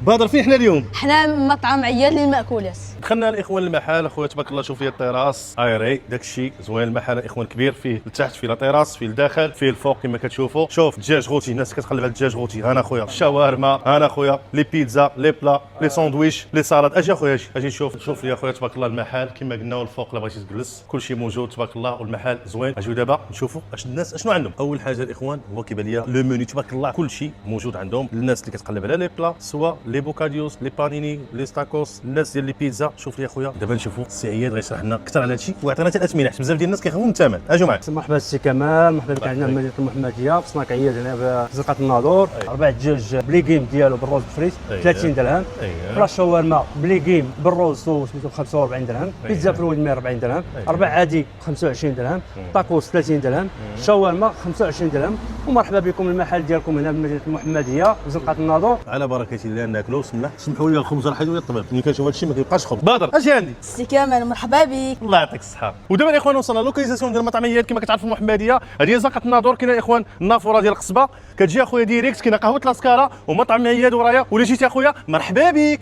بدر فين حنا اليوم؟ حنا مطعم عياد للمأكولات. دخلنا الاخوان المحل اخويا تبارك الله، شوف فيه الطراس ايري داكشي زوين. المحل الاخوان كبير، فيه لتحت فيه لا طراس، فيه الداخل، فيه الفوق كما كتشوفوا. شوف الدجاج غوتي، الناس كتقلب على الدجاج غوتي. انا اخويا الشاورما، انا اخويا لي بيتزا، لي بلا، لي ساندويش، لي سالاد. اجي اخويا اجي نشوف. شوف لي اخويا تبارك الله المحل كما قلنا، والفوق الا بغيتي تجلس كلشي موجود تبارك الله، والمحل زوين. اجيو دابا نشوفوا اش الناس اشنو عندهم. اول حاجه الاخوان هو كيبان ليا لو منيو تبارك الله كلشي موجود عندهم. الناس اللي كتقلب على لي بلا، سواء لي بوكاديوس، لي بانيني، لي ستاكوس، الناس ديال لي بيتزا. شوف لي اخويا دابا نشوفوا السي عياد غيشرح لنا اكثر على هادشي ويعطينا حتى الاثمنه، حيت بزاف ديال الناس كيخافوا من الثمن. اجيو معاك. مرحبا السي كمال، مرحبا بك عندنا مدينه المحمديه في صناك عياد هنا في زنقه الناظور. 4 دجاج بليغيم ديالو بالروز فريت 30 درهم. بلاش شاورما بليغيم بالروز صوص سميتو 45 درهم. بيتزا في الولمي 40 درهم. 4 عادي 25 درهم. طاكوس 30 درهم. شاورما 25 درهم. ومرحبا بكم المحل ديالكم هنا بمدينه المحمديه في زنقه الناظور. على بركه الله ناكلوا. بسم الله. سمحوا لي الخبز راه حيدوي الطبيب، ملي كنشوف هادشي ما كيبقاش خبز. بدر اجي عندي. سي كمال مرحبا بك. الله يعطيك الصحه. ودابا الاخوان وصلنا لوكاليزاسيون ديال المطعم عياد كما كتعرفوا المحمديه. هذه هي زنقه الناظور. كاينه الاخوان النافوره ديال القصبه، كتجي اخويا ديريكت. كاينه قهوه لاسكالا ومطعم عياد ورايا. ولا جيتي اخويا مرحبا بك.